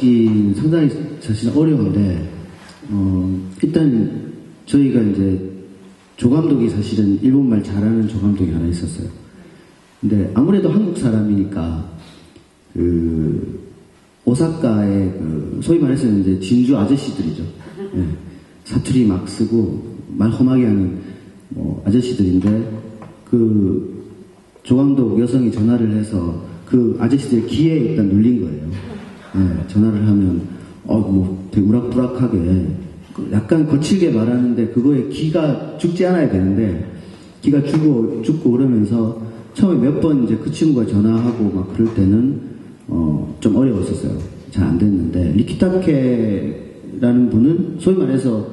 얻기 상당히 사실 어려운데, 일단 저희가 이제 조감독이 사실은 일본말 잘하는 조감독이 하나 있었어요. 근데 아무래도 한국 사람이니까 오사카의 소위 말해서 이제 진주 아저씨들이죠. 예, 사투리 막 쓰고 말 험하게 하는 아저씨들인데 그 조감독 여성이 전화를 해서 그 아저씨들 귀에 일단 눌린 거예요. 예, 전화를 하면 되게 우락부락하게 약간 거칠게 말하는데 그거에 귀가 죽지 않아야 되는데 귀가 죽고 그러면서 처음에 몇 번 이제 그 친구가 전화하고 막 그럴 때는 좀 어려웠었어요. 잘 안 됐는데 리키타케라는 분은 소위 말해서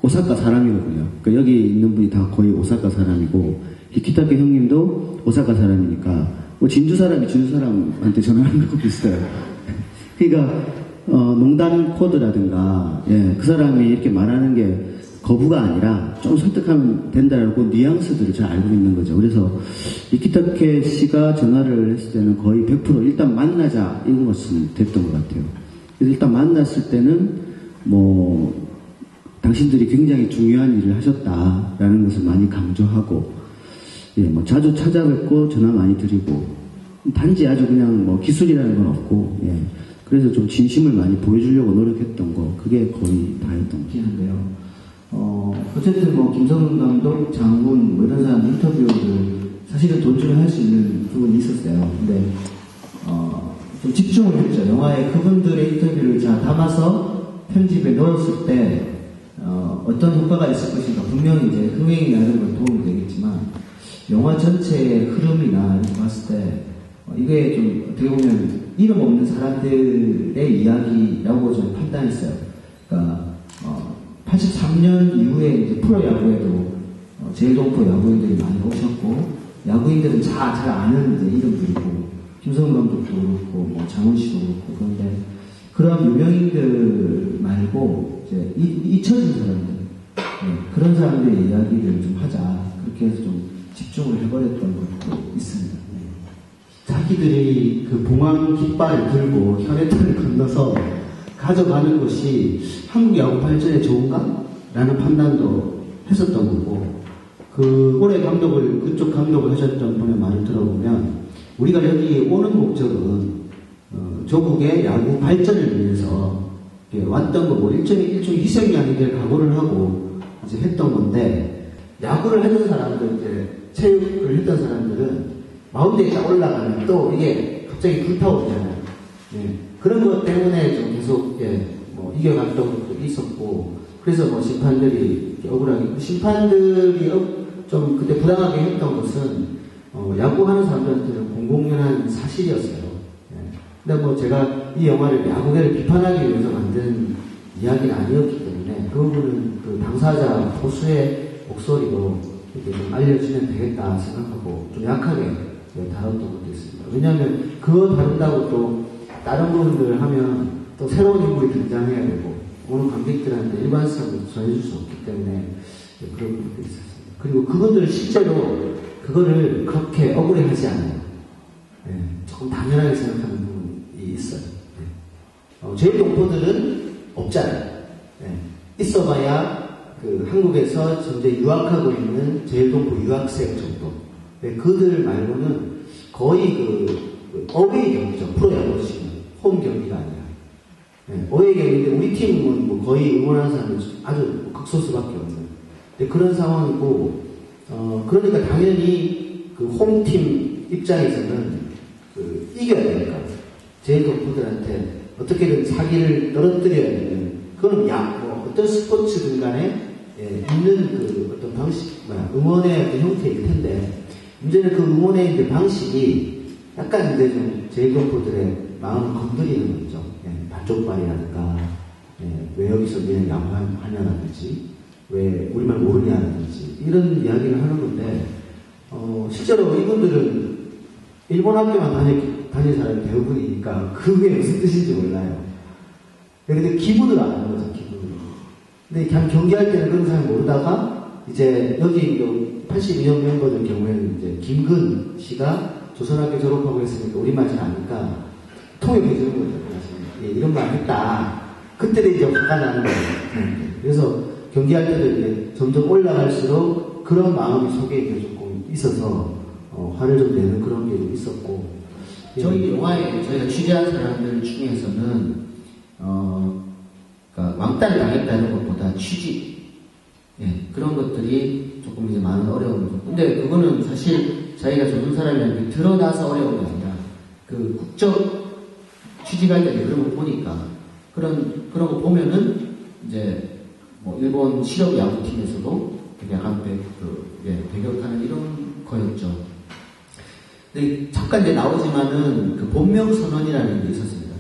오사카 사람이거든요. 그러니까 여기 있는 분이 다 거의 오사카 사람이고 리키타케 형님도 오사카 사람이니까 진주 사람이 진주 사람한테 전화하는 거 비슷해요. 그러니까 농담 코드라든가 그 사람이 이렇게 말하는 게 거부가 아니라 좀 설득하면 된다라고 뉘앙스들을 잘 알고 있는 거죠. 그래서 리키타케 씨가 전화를 했을 때는 거의 100% 일단 만나자 이런 것은 됐던 것 같아요. 그래서 일단 만났을 때는 당신들이 굉장히 중요한 일을 하셨다라는 것을 많이 강조하고 자주 찾아뵙고 전화 많이 드리고 단지 아주 그냥 기술이라는 건 없고 그래서 좀 진심을 많이 보여주려고 노력했던 거 그게 거의 다였던 것 같아요. 어쨌든 김성훈 감독, 장훈 이런 사람 인터뷰를 사실은 존중을 할 수 있는 부분이 있었어요. 근데 좀 집중을 했죠. 영화에 그분들의 인터뷰를 잘 담아서 편집에 넣었을 때 어떤 효과가 있을 것인가. 분명히 이제 흥행이나 이런 걸 도움이 되겠지만 영화 전체의 흐름이나 이렇게 봤을 때 이게 좀 어떻게 보면 이름 없는 사람들의 이야기라고 저는 판단했어요. 그러니까 83년 이후에 이제 프로야구에도 제일동포 야구인들이 많이 오셨고 야구인들은 잘 아는 이제 이름들이고 김성훈 감독도 그렇고 장훈 씨도 그렇고 그런데 그런 유명인들 말고 이제 잊혀진 사람들 그런 사람들의 이야기를 좀 하자 그렇게 해서 좀 집중을 해버렸던 것도 있습니다. 자기들이 그 봉황 깃발을 들고 혈액탄을 건너서 가져가는 것이 한국 야구 발전에 좋은가? 라는 판단도 했었던 거고, 올해 그쪽 감독을 하셨던 분의 말을 들어보면, 우리가 여기 오는 목적은, 조국의 야구 발전을 위해서 왔던 거고, 일종의 희생이 아니길 각오를 하고 이제 했던 건데, 야구를 했던 사람들, 이제 체육을 했던 사람들은 마운드에 딱 올라가면 또 이게 갑자기 불타오르잖아요. 그런 것 때문에 좀 계속 이겨갔던 것도 있었고 그래서 심판들이 억울하게 심판들이 좀 그때 부당하게 했던 것은 야구하는 사람들한테는 공공연한 사실이었어요. 근데 제가 이 영화를 야구계를 비판하기 위해서 만든 이야기는 아니었기 때문에 그 부분은 그 당사자 포수의 목소리로 이렇게 좀 알려주면 되겠다 생각하고 좀 약하게 다뤘던 것도 있습니다. 왜냐하면 그거 다룬다고 또 다른 부분들을 하면 또 새로운 인물이 등장해야 되고 오는 관객들한테 일관성을 전해줄 수 없기 때문에 그런 부분도 있었습니다. 그리고 그분들은 실제로 그거를 그렇게 억울해하지 않아요. 조금 당연하게 생각하는 부분이 있어요. 제일동포들은 없잖아요. 있어봐야 그 한국에서 현재 유학하고 있는 제일동포 유학생 정도. 그들 말고는 거의 어웨이 경기죠. 프로야구 치면 홈 경기가 아니라 어웨이 경기인데 우리 팀은 거의 응원하는 사람은 아주 극소수밖에 없는 그런 상황이고 그러니까 당연히 그 홈팀 입장에서는 이겨야 되니까 제일동포들한테 어떻게든 사기를 떨어뜨려야 되는 그건 어떤 스포츠든 간에 있는 그 어떤 방식 응원의 그 형태일 텐데 문제는 그 응원의 이제 방식이 약간 이제 좀 제일동포들의 마음을 건드리는 거죠. 반쪽발이라든가, 왜 여기서 그냥 야구하냐라든지, 왜 우리말 모르냐라든지, 이런 이야기를 하는 건데, 실제로 이분들은 일본 학교만 다닌 사람이 대부분이니까 그게 무슨 뜻인지 몰라요. 근데 기분을 아는 거죠, 기분을. 근데 그냥 경기할 때는 그런 사람이 모르다가, 이제 여기 82년 멤버들 경우에는 이제 김근 씨가 조선학교 졸업하고 했으니까 우리말 잘 아니까 통역해주는 거죠. 예, 이런 말 했다. 그때는 이제 화가 나는 거예요. 그래서 경기할 때도 이제 점점 올라갈수록 그런 마음이 속에 조금 있어서 화를 좀 내는 그런 게 있었고. 저희 영화에 저희가 취재한 사람들 중에서는 그러니까 왕따를 당했다는 것보다 취직 그런 것들이 조금 이제 많은 어려움이죠. 근데 그거는 사실 자기가 좋은 사람이라는 게 드러나서 어려운 게 아니라 그 국적 취직할 때 그런 거 보니까 그런 거 보면은 이제 뭐 일본 실업 야구팀에서도 되게 약간 배격하는 이런 거였죠. 근데 잠깐 이제 나오지만은 그 본명 선언이라는 게 있었습니다.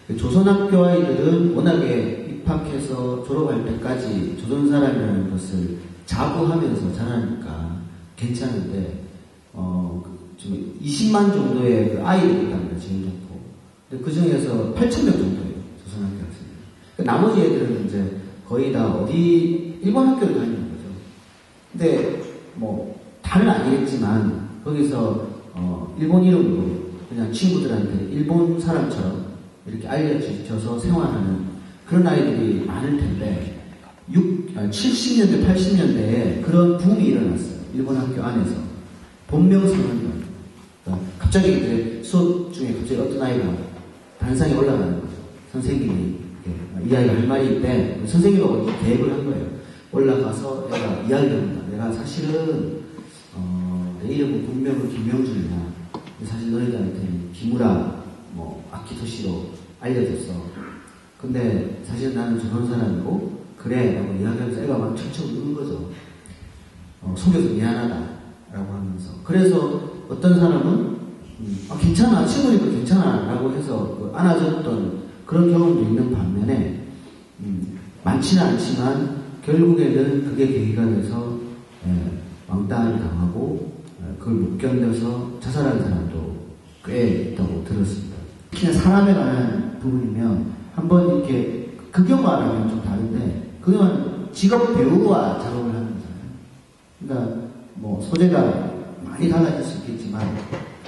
그 조선학교 아이들은 워낙에 입학해서 졸업할 때까지 조선 사람이라는 것을 자부하면서 자라니까 괜찮은데 좀 20만 정도의 그 아이들이 있답니다. 지인정포. 근데 그 중에서 8,000명 정도예요. 조선학교 학생들. 그 나머지 애들은 이제 거의 다 어디 일본 학교를 다니는 거죠. 근데 뭐 다는 아니겠지만 거기서 일본 이름으로 그냥 친구들한테 일본 사람처럼 이렇게 알려주셔서 생활하는 그런 아이들이 많을 텐데 70년대, 80년대에 그런 붐이 일어났어요. 일본 학교 안에서. 본명 선언이요. 그러니까 갑자기 이제 수업 중에 갑자기 어떤 아이가 단상에 올라가는 거죠. 선생님이 이 아이가 할 말이 있대. 선생님하고 계획을 한 거예요. 올라가서 내가 이야기를 합니다. 내가 사실은 내 이름은 본명은 김명준이야. 사실 너희들한테는 기무라 아키토시로 알려졌어. 근데 사실 나는 조선 사람이고 그래 라고 이야기하면서 애가 막 척척 우는 거죠. 속여서 미안하다 라고 하면서. 그래서 어떤 사람은 괜찮아, 친구니까 괜찮아 라고 해서 안아줬던 그런 경험도 있는 반면에 많지는 않지만 결국에는 그게 계기가 돼서 왕따를 당하고 그걸 못 견뎌서 자살한 사람도 꽤 있다고 들었습니다. 특히나 사람에 관한 부분이면 한번 이렇게 극영화라면 좀 다른데 그건 직업 배우와 작업을 하는 거잖아요. 그러니까 뭐 소재가 많이 달라질 수 있겠지만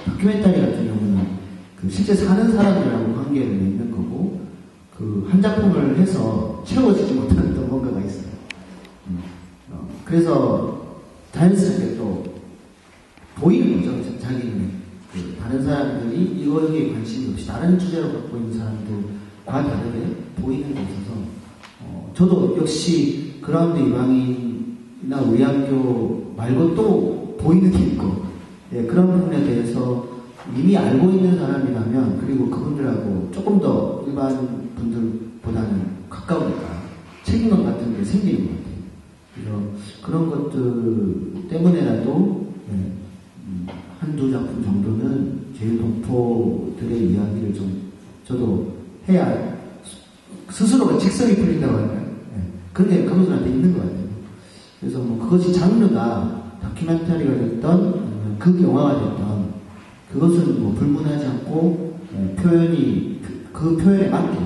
다큐멘터리 같은 경우는 그 실제 사는 사람들하고 관계를 맺는 거고 그 한 작품을 해서 채워지지 못하는 또 뭔가가 있어요. 그래서 자연스럽게 또 보이는 거죠. 자기는 그 다른 사람들이 이거에 관심이 없이 다른 주제로 갖고 있는 사람들과 다르게 보이는 게 있어서 저도 역시 그라운드 이방인이나 우리 학교 말고 또 보이는 게 있고 그런 부분에 대해서 이미 알고 있는 사람이라면 그리고 그분들하고 조금 더 일반 분들보다는 가까우니까 책임감 같은 게 생기는 것 같아요. 그런 것들 때문에라도 한두 작품 정도는 제일 동포들의 이야기를 좀 저도 해야 스스로가 직성이 풀린다고 할까요? 그런 게 그분들한테 있는 것 같아요. 그래서 뭐 그것이 장르가 다큐멘터리가 됐던 극 영화가 됐던 그것은 뭐 불문하지 않고 표현이 그 표현에 맞게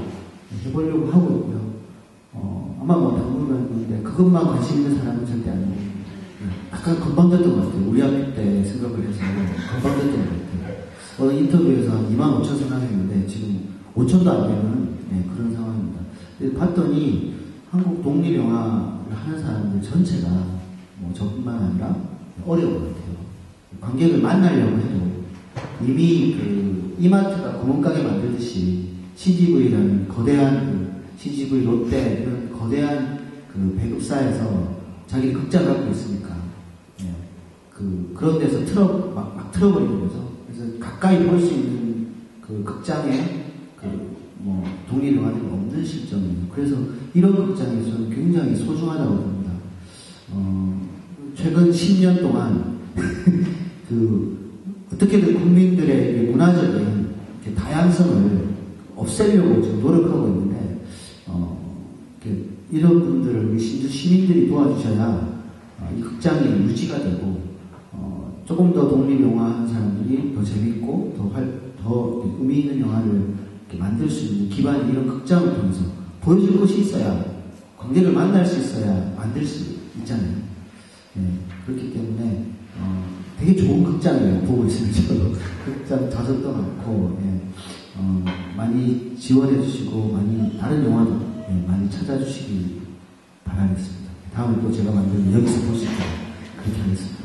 해보려고 하고 있고요. 아마 뭐 당분간인데 그것만 관심 있는 사람은 절대 아니고 약간 건방졌던 것 같아요. 우리 학교 때 생각을 해서 건방졌던 것 같아요. 어느 인터뷰에서 한 25,000 생각했는데 지금 5,000도 안 되는 그런 상황입니다. 봤더니 한국 독립영화를 하는 사람들 전체가 뭐 저뿐만 아니라 어려운 것 같아요. 관객을 만나려고 해도 이미 그 이마트가 구멍가게 만들듯이 CGV라는 거대한 CGV 롯데 이런 거대한 그 배급사에서 자기 극장 갖고 있으니까 그런 데서 막 틀어버리는 거죠. 그래서 가까이 볼 수 있는 그 극장에 뭐 독립영화들이 없는 실정이에요. 그래서 이런 극장이 저는 굉장히 소중하다고 봅니다. 최근 10년 동안 어떻게든 국민들의 문화적인 다양성을 없애려고 지금 노력하고 있는데 이런 분들을 우리 신주 시민들이 도와주셔야 이 극장이 유지가 되고 조금 더 독립영화 하는 사람들이 더 재밌고 더 의미 있는 영화를 만들 수 있는 기반이 이런 극장을 통해서 보여줄 것이 있어야 관객을 만날 수 있어야 만들 수 있잖아요. 그렇기 때문에 되게 좋은 극장이에요. 보고 있으면 저도 극장 좌석도 많고 많이 지원해 주시고 많이 다른 영화도 많이 찾아주시기 바라겠습니다. 다음에 또 제가 만든 여기서 볼 수 있도록 그렇게 하겠습니다.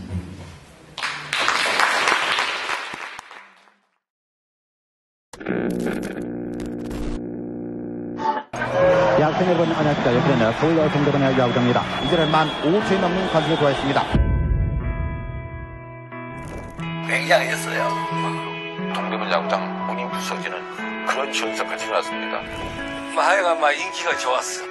야생을 본 안녕하십니까. 여기는 서울 여성대관의 야구장입니다. 이제는 15,000이 넘는 관중이 좋아했습니다. 굉장했어요. 동대문 야구장 문이 부서지는 그런 현상까지 일어났습니다. 하여간 인기가 좋았어.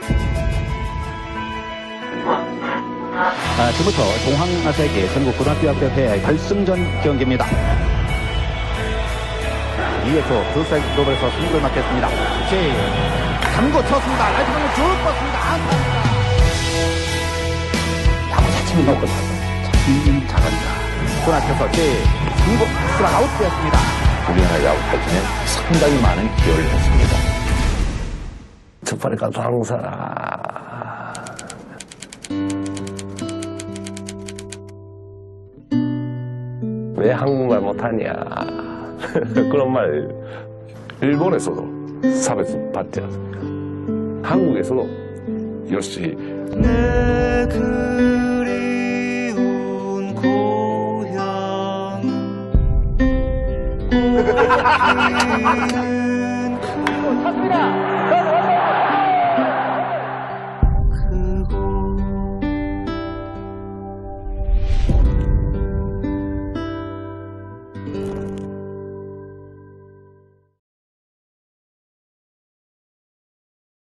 지금부터 동항아세계 전국고등학교학대회 결승전 경기입니다. 2회초 블루스트라이크 글로벌에서 승부를 맡겠습니다. 3구 쳤습니다. 라이트방을 쭉 뻗습니다. 안타입니다. 야구 자체는 너무 참 잘한다. 코너에서 제3구 스트라이크 아웃되었습니다. 우리나라 야구 발전에 상당히 많은 기여를 했습니다. 첫 번에 가서 항상 왜 한국말 못하냐 그런 말 일본에서도 사회에서 받지 않습니까? 한국에서도 역시 내 그리운 고향